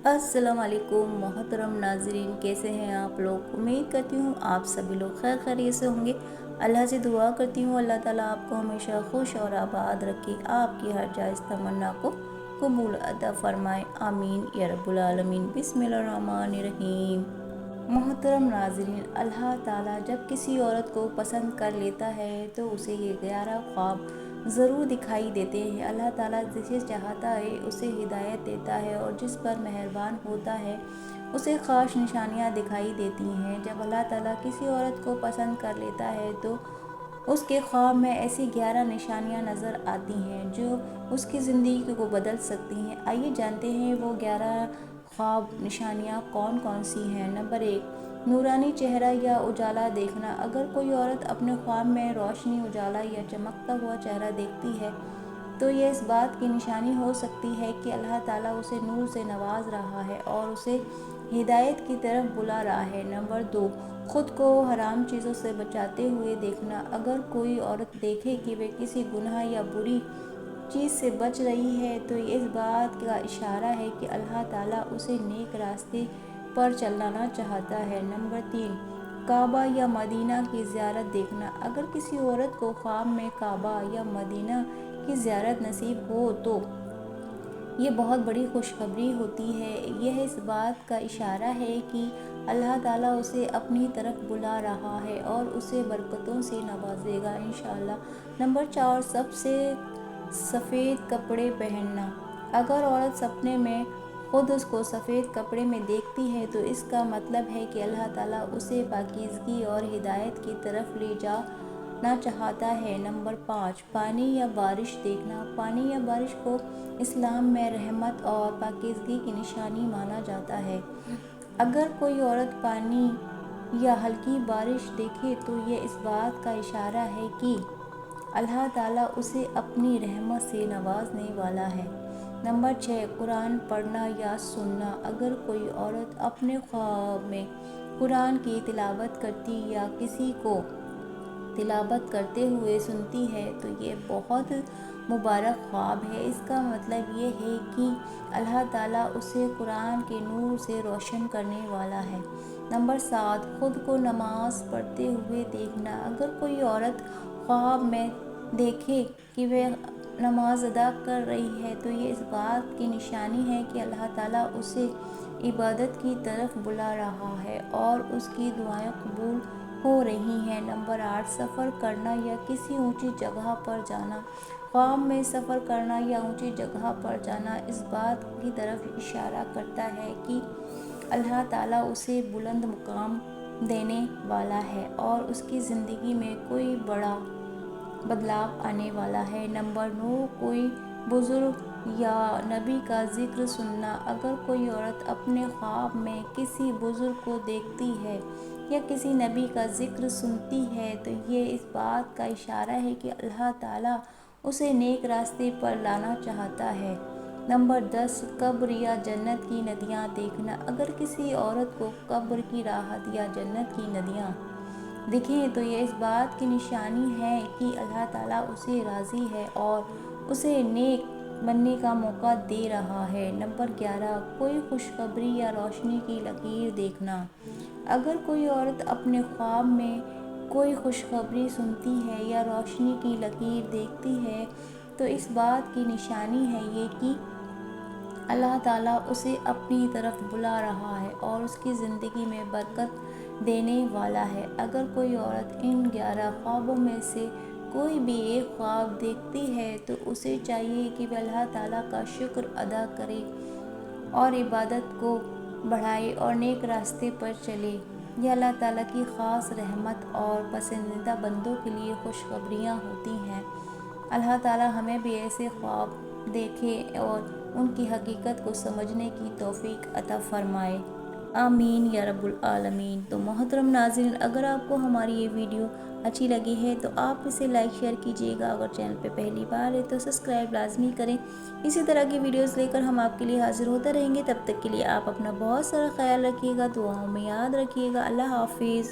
अस्सलाम वालेकुम मोहतरम नाजरीन, कैसे हैं आप लोग। उम्मीद करती हूँ आप सभी लोग खैर खैरियत से होंगे। अल्लाह से दुआ करती हूँ अल्लाह ताला आपको हमेशा खुश और आबाद रखे, आपकी हर जायज़ तमन्ना को कबूल अता फरमाए, आमीन या रब्बुल आलमीन। बिस्मिल्लाहिर्रहमानिर्रहीम। मोहतरम नाजरीन, अल्लाह ताला जब किसी औरत को पसंद कर लेता है तो उसे ये 11 ख्वाब ज़रूर दिखाई देते हैं। अल्लाह ताला जिसे चाहता है उसे हिदायत देता है और जिस पर मेहरबान होता है उसे ख़ास निशानियाँ दिखाई देती हैं। जब अल्लाह ताला किसी औरत को पसंद कर लेता है तो उसके ख्वाब में ऐसी 11 निशानियाँ नज़र आती हैं जो उसकी ज़िंदगी को बदल सकती हैं। आइए जानते हैं वो 11 ख्वाब निशानियाँ कौन कौन सी हैं। नंबर 1, नूरानी चेहरा या उजाला देखना। अगर कोई औरत अपने ख्वाब में रोशनी, उजाला या चमकता हुआ चेहरा देखती है तो ये इस बात की निशानी हो सकती है कि अल्लाह ताला उसे नूर से नवाज रहा है और उसे हिदायत की तरफ बुला रहा है। नंबर 2, खुद को हराम चीज़ों से बचाते हुए देखना। अगर कोई औरत देखे कि वह किसी गुनाह या बुरी चीज़ से बच रही है तो ये इस बात का इशारा है कि अल्लाह ताला उसे नेक रास्ते पर चलाना चाहता है। नंबर 3, काबा या मदीना की ज़ियारत देखना। अगर किसी औरत को ख्वाब में काबा या मदीना की ज़ियारत नसीब हो तो ये बहुत बड़ी खुशखबरी होती है। यह इस बात का इशारा है कि अल्लाह ताला उसे अपनी तरफ बुला रहा है और उसे बरकतों से नवाजेगा इंशाअल्लाह। नंबर 4, सबसे सफ़ेद कपड़े पहनना। अगर औरत सपने में खुद उसको सफ़ेद कपड़े में देखती है तो इसका मतलब है कि अल्लाह ताला उसे पाकीज़गी और हिदायत की तरफ ले जाना चाहता है। नंबर 5, पानी या बारिश देखना। पानी या बारिश को इस्लाम में रहमत और पाकीज़गी की निशानी माना जाता है। अगर कोई औरत पानी या हल्की बारिश देखे तो ये इस बात का इशारा है कि अल्लाह ताला उसे अपनी रहमत से नवाजने वाला है। नंबर 6, कुरान पढ़ना या सुनना। अगर कोई औरत अपने ख्वाब में कुरान की तिलावत करती या किसी को तिलावत करते हुए सुनती है तो ये बहुत मुबारक ख्वाब है। इसका मतलब ये है कि अल्लाह ताला उसे कुरान के नूर से रोशन करने वाला है। नंबर 7, खुद को नमाज पढ़ते हुए देखना। अगर कोई औरत ख्वाब में देखे कि वह नमाज अदा कर रही है तो ये इस बात की निशानी है कि अल्लाह ताला उसे इबादत की तरफ बुला रहा है और उसकी दुआएं कबूल हो रही हैं। नंबर 8, सफ़र करना या किसी ऊंची जगह पर जाना। ख्वाब में सफ़र करना या ऊंची जगह पर जाना इस बात की तरफ इशारा करता है कि अल्लाह ताला उसे बुलंद मुकाम देने वाला है और उसकी ज़िंदगी में कोई बड़ा बदलाव आने वाला है। नंबर 9, कोई बुज़ुर्ग या नबी का ज़िक्र सुनना। अगर कोई औरत अपने ख्वाब में किसी बुज़ुर्ग को देखती है या किसी नबी का ज़िक्र सुनती है तो ये इस बात का इशारा है कि अल्लाह ताला उसे नेक रास्ते पर लाना चाहता है। नंबर 10, कब्र या जन्नत की नदियाँ देखना। अगर किसी औरत को कब्र की राहत या जन्नत की नदियाँ दिखें तो ये इस बात की निशानी है कि अल्लाह ताला उसे राज़ी है और उसे नेक बनने का मौका दे रहा है। नंबर 11, कोई खुशखबरी या रोशनी की लकीर देखना। अगर कोई औरत अपने ख्वाब में कोई खुशखबरी सुनती है या रोशनी की लकीर देखती है तो इस बात की निशानी है ये कि अल्लाह ताला उसे अपनी तरफ बुला रहा है और उसकी ज़िंदगी में बरकत देने वाला है। अगर कोई औरत इन 11 ख्वाबों में से कोई भी एक ख्वाब देखती है तो उसे चाहिए कि वह अल्लाह ताला का शुक्र अदा करे और इबादत को बढ़ाए और नेक रास्ते पर चले। यह अल्लाह ताला की ख़ास रहमत और पसंदीदा बंदों के लिए खुशखबरियाँ होती हैं। अल्लाह ताला हमें भी ऐसे ख्वाब देखे और उनकी हकीकत को समझने की तौफीक अता फ़रमाए, आमीन या रब्बुल आलमीन। तो मोहतरम नाज़रीन, अगर आपको हमारी ये वीडियो अच्छी लगी है तो आप इसे लाइक शेयर कीजिएगा। अगर चैनल पे पहली बार है तो सब्सक्राइब लाजमी करें। इसी तरह की वीडियोस लेकर हम आपके लिए हाजिर होते रहेंगे। तब तक के लिए आप अपना बहुत सारा ख्याल रखिएगा, दुआओं में याद रखिएगा। अल्लाह हाफिज़।